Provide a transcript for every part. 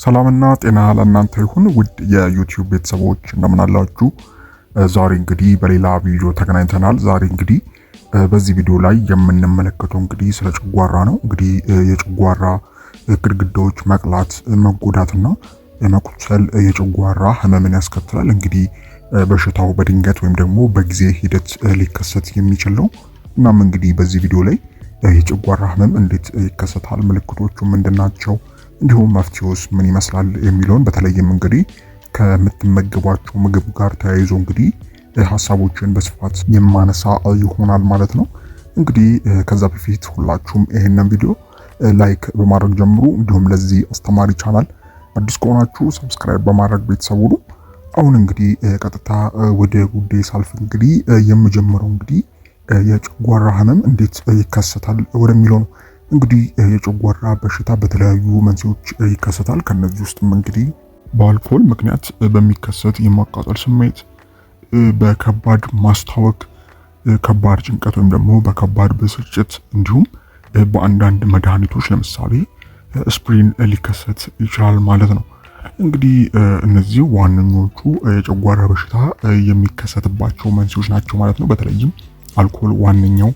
ሰላምና ጤና ለእናንተ ይሁን ውድ የዩቲዩብ ቤተሰቦች እንደምን አላችሁ? ዛሬ እንግዲህ በሌላ ቪዲዮ ተገናኝተናል። ዛሬ እንግዲህ በዚህ ቪዲዮ ላይ የምንመለከተው እንግዲህ ስለ ጨጓራ ነው። እንግዲህ የጨጓራ ግድግዳዎች መቅላት፣ መጎዳትና መቁሰል የጨጓራ ህመምን ያስከትላል። እንግዲህ በሽታው በድንገት ወይም ደግሞ በጊዜ ሂደት ሊከሰት የሚችል ነው። እናም እንግዲህ በዚህ ቪዲዮ ላይ የጨጓራ ህመም እንዴት ይከሰታል፣ ምልክቶቹ ምንድናቸው፣ እንዲሁም መፍትሄውስ ምን ይመስላል የሚለውን በተለይም እንግዲህ ከምትመገቧቸው ምግብ ጋር ተያይዞ እንግዲህ ሀሳቦችን በስፋት የማነሳ ይሆናል ማለት ነው። እንግዲህ ከዛ በፊት ሁላችሁም ይሄንን ቪዲዮ ላይክ በማድረግ ጀምሩ። እንዲሁም ለዚህ አስተማሪ ቻናል አዲስ ከሆናችሁ ሰብስክራይብ በማድረግ ቤተሰቡ ነው። አሁን እንግዲህ ቀጥታ ወደ ጉዳይ ሳልፍ እንግዲህ የምጀምረው እንግዲህ የጨጓራ ህመም እንዴት ይከሰታል ወደሚለው ነው። እንግዲህ የጨጓራ በሽታ በተለያዩ መንስኤዎች ይከሰታል። ከነዚህ ውስጥም እንግዲህ በአልኮል ምክንያት በሚከሰት የማቃጠል ስሜት፣ በከባድ ማስታወክ፣ ከባድ ጭንቀት ወይም ደግሞ በከባድ ብስጭት እንዲሁም በአንዳንድ መድኃኒቶች ለምሳሌ ስፕሪን ሊከሰት ይችላል ማለት ነው። እንግዲህ እነዚህ ዋነኞቹ የጨጓራ በሽታ የሚከሰትባቸው መንስኤዎች ናቸው ማለት ነው። በተለይም አልኮል ዋነኛው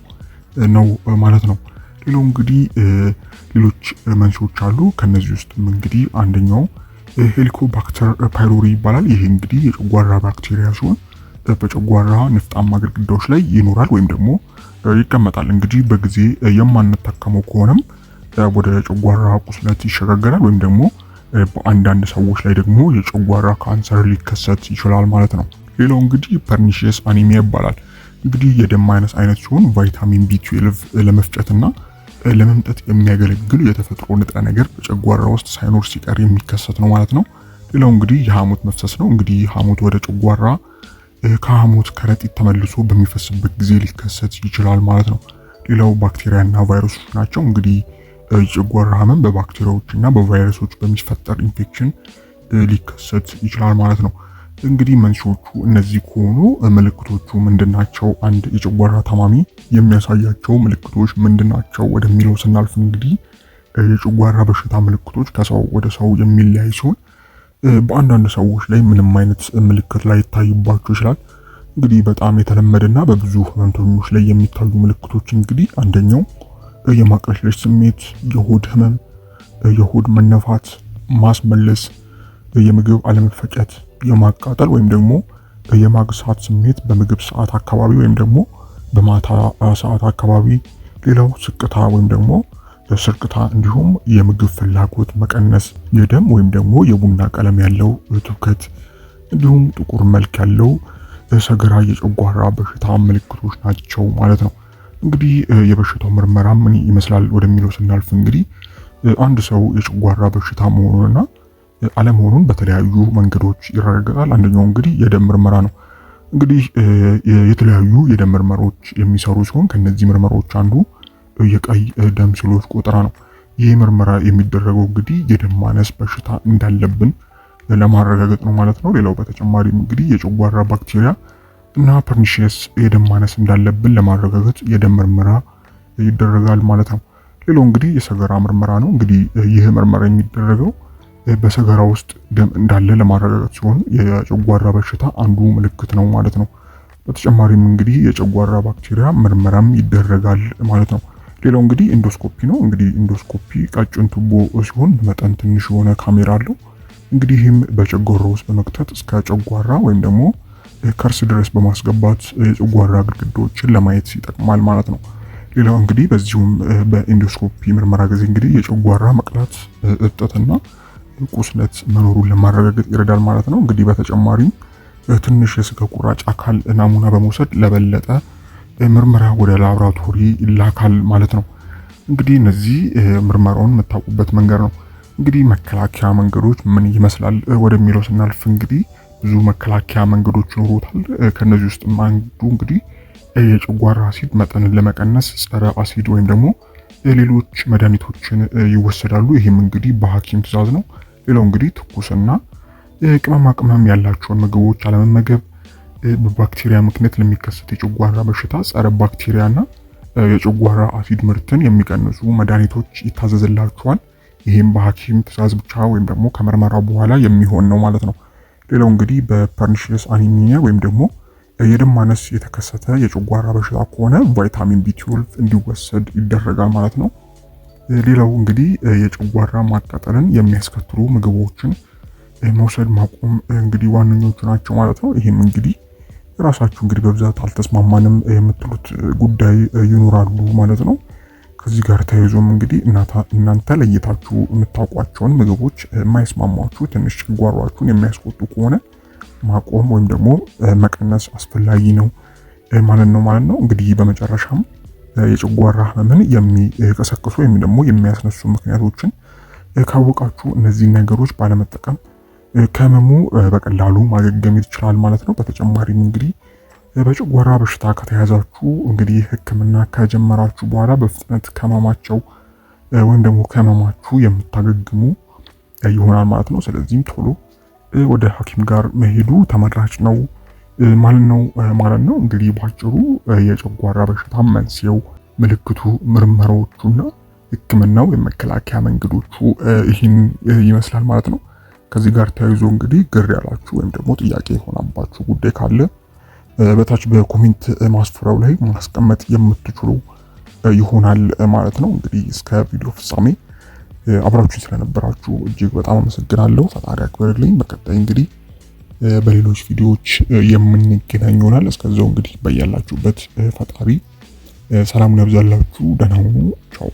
ነው ማለት ነው። ሌላው እንግዲህ ሌሎች መንስኤዎች አሉ። ከነዚህ ውስጥ እንግዲህ አንደኛው ሄሊኮባክተር ፓይሎሪ ይባላል። ይሄ እንግዲህ የጨጓራ ባክቴሪያ ሲሆን በጨጓራ ንፍጣማ ግድግዳዎች ላይ ይኖራል ወይም ደግሞ ይቀመጣል። እንግዲህ በጊዜ የማንታከመው ከሆነም ወደ ጨጓራ ቁስለት ይሸጋገራል ወይም ደግሞ በአንዳንድ ሰዎች ላይ ደግሞ የጨጓራ ካንሰር ሊከሰት ይችላል ማለት ነው። ሌላው እንግዲህ ፐርኒሺየስ አኒሚያ ይባላል። እንግዲህ የደም ማነስ አይነት ሲሆን ቫይታሚን ቢ12 ለመፍጨትና ለመምጠጥ የሚያገለግል የተፈጥሮ ንጥረ ነገር በጨጓራ ውስጥ ሳይኖር ሲቀር የሚከሰት ነው ማለት ነው። ሌላው እንግዲህ የሐሞት መፍሰስ ነው። እንግዲህ ሐሞት ወደ ጨጓራ ከሐሞት ከረጢት ተመልሶ በሚፈስበት ጊዜ ሊከሰት ይችላል ማለት ነው። ሌላው ባክቴሪያና ቫይረሶች ናቸው። እንግዲህ የጨጓራ ህመም በባክቴሪያዎችና በቫይረሶች በሚፈጠር ኢንፌክሽን ሊከሰት ይችላል ማለት ነው። እንግዲህ መንስኤዎቹ እነዚህ ከሆኑ ምልክቶቹ ምንድናቸው? አንድ የጨጓራ ታማሚ የሚያሳያቸው ምልክቶች ምንድናቸው ወደሚለው ስናልፍ እንግዲህ የጨጓራ በሽታ ምልክቶች ከሰው ወደ ሰው የሚለያይ ሲሆን በአንዳንድ ሰዎች ላይ ምንም አይነት ምልክት ላይ ይታይባቸው ይችላል። እንግዲህ በጣም የተለመደና በብዙ ህመምተኞች ላይ የሚታዩ ምልክቶች እንግዲህ አንደኛው የማቅለሽለሽ ስሜት፣ የሆድ ህመም፣ የሆድ መነፋት፣ ማስመለስ፣ የምግብ አለመፈጨት፣ የማቃጠል ወይም ደግሞ የማግሳት ስሜት በምግብ ሰዓት አካባቢ ወይም ደግሞ በማታ ሰዓት አካባቢ፣ ሌላው ስቅታ ወይም ደግሞ ስርቅታ፣ እንዲሁም የምግብ ፍላጎት መቀነስ፣ የደም ወይም ደግሞ የቡና ቀለም ያለው ትውከት፣ እንዲሁም ጥቁር መልክ ያለው ሰገራ የጨጓራ በሽታ ምልክቶች ናቸው ማለት ነው። እንግዲህ የበሽታው ምርመራ ምን ይመስላል ወደሚለው ስናልፍ እንግዲህ አንድ ሰው የጨጓራ በሽታ መሆኑንና አለመሆኑን በተለያዩ መንገዶች ይረጋገጣል። አንደኛው እንግዲህ የደም ምርመራ ነው። እንግዲህ የተለያዩ የደም ምርመራዎች የሚሰሩ ሲሆን ከነዚህ ምርመራዎች አንዱ የቀይ ደም ሴሎች ቆጠራ ነው። ይህ ምርመራ የሚደረገው እንግዲህ የደም ማነስ በሽታ እንዳለብን ለማረጋገጥ ነው ማለት ነው። ሌላው በተጨማሪም እንግዲህ የጨጓራ ባክቴሪያ እና ፐርኒሺየስ የደም ማነስ እንዳለብን ለማረጋገጥ የደም ምርመራ ይደረጋል ማለት ነው። ሌላው እንግዲህ የሰገራ ምርመራ ነው። እንግዲህ ይህ ምርመራ የሚደረገው በሰገራ ውስጥ ደም እንዳለ ለማረጋገጥ ሲሆን የጨጓራ በሽታ አንዱ ምልክት ነው ማለት ነው። በተጨማሪም እንግዲህ የጨጓራ ባክቴሪያ ምርመራም ይደረጋል ማለት ነው። ሌላው እንግዲህ ኢንዶስኮፒ ነው። እንግዲህ ኢንዶስኮፒ ቀጭን ቱቦ ሲሆን በመጠን ትንሽ የሆነ ካሜራ አለው። እንግዲህ ይህም በጨጓራ ውስጥ በመክተት እስከ ጨጓራ ወይም ደግሞ ከርስ ድረስ በማስገባት የጨጓራ ግድግዳዎችን ለማየት ይጠቅማል ማለት ነው። ሌላው እንግዲህ በዚሁም በኢንዶስኮፒ ምርመራ ጊዜ እንግዲህ የጨጓራ መቅላት፣ እብጠትና ቁስለት መኖሩን ለማረጋገጥ ይረዳል ማለት ነው። እንግዲህ በተጨማሪም ትንሽ የስጋ ቁራጭ አካል ናሙና በመውሰድ ለበለጠ ምርመራ ወደ ላቦራቶሪ ይላካል ማለት ነው። እንግዲህ እነዚህ ምርመራውን የምታውቁበት መንገድ ነው። እንግዲህ መከላከያ መንገዶች ምን ይመስላል ወደሚለው ስናልፍ እንግዲህ ብዙ መከላከያ መንገዶች ይኖሩታል። ከነዚህ ውስጥ አንዱ እንግዲህ የጨጓራ አሲድ መጠንን ለመቀነስ ጸረ አሲድ ወይም ደግሞ ሌሎች መድኃኒቶችን ይወሰዳሉ። ይህም እንግዲህ በሐኪም ትዕዛዝ ነው። ሌላው እንግዲህ ትኩስና ቅመማ ቅመም ያላቸውን ምግቦች አለመመገብ፣ በባክቴሪያ ምክንያት ለሚከሰት የጨጓራ በሽታ ጸረ ባክቴሪያና የጨጓራ አሲድ ምርትን የሚቀንሱ መድኃኒቶች ይታዘዝላቸዋል። ይህም በሐኪም ትዕዛዝ ብቻ ወይም ደግሞ ከምርመራ በኋላ የሚሆን ነው ማለት ነው። ሌላው እንግዲህ በፐርኒሺየስ አኒሚያ ወይም ደግሞ የደም ማነስ የተከሰተ የጨጓራ በሽታ ከሆነ ቫይታሚን ቢ12 እንዲወሰድ ይደረጋል ማለት ነው። ሌላው እንግዲህ የጨጓራ ማቃጠልን የሚያስከትሉ ምግቦችን መውሰድ ማቆም እንግዲህ ዋነኞቹ ናቸው ማለት ነው። ይህም እንግዲህ ራሳችሁ እንግዲህ በብዛት አልተስማማንም የምትሉት ጉዳይ ይኖራሉ ማለት ነው። ከዚህ ጋር ተያይዞም እንግዲህ እናንተ ለይታችሁ የምታውቋቸውን ምግቦች የማይስማሟችሁ ትንሽ ጨጓራችሁን የሚያስቆጡ ከሆነ ማቆም ወይም ደግሞ መቀነስ አስፈላጊ ነው ማለት ነው። እንግዲህ በመጨረሻም የጨጓራ ህመምን የሚቀሰቅሱ ወይም ደግሞ የሚያስነሱ ምክንያቶችን ካወቃችሁ እነዚህ ነገሮች ባለመጠቀም ከህመሙ በቀላሉ ማገገም ይችላል ማለት ነው። በተጨማሪም እንግዲህ በጨጓራ በሽታ ከተያዛችሁ እንግዲህ ሕክምና ከጀመራችሁ በኋላ በፍጥነት ከህመማቸው ወይም ደግሞ ከህመማችሁ የምታገግሙ ይሆናል ማለት ነው። ስለዚህም ቶሎ ወደ ሐኪም ጋር መሄዱ ተመራጭ ነው ማለት ነው። እንግዲህ ባጭሩ የጨጓራ በሽታ መንስኤው፣ ምልክቱ፣ ምርመራዎቹና ሕክምናው የመከላከያ መንገዶቹ ይህን ይመስላል ማለት ነው። ከዚህ ጋር ተያይዞ እንግዲህ ግር ያላችሁ ወይም ደግሞ ጥያቄ የሆነባችሁ ጉዳይ ካለ በታች በኮሜንት ማስፈራው ላይ ማስቀመጥ የምትችሉ ይሆናል ማለት ነው። እንግዲህ እስከ ቪዲዮ ፍጻሜ አብራችሁን ስለነበራችሁ እጅግ በጣም አመሰግናለሁ። ፈጣሪ አክብርልኝ። በቀጣይ እንግዲህ በሌሎች ቪዲዮዎች የምንገናኝ ይሆናል። እስከዛው እንግዲህ በያላችሁበት ፈጣሪ ሰላሙን ያብዛላችሁ። ደህና ሁኑ። ቻው።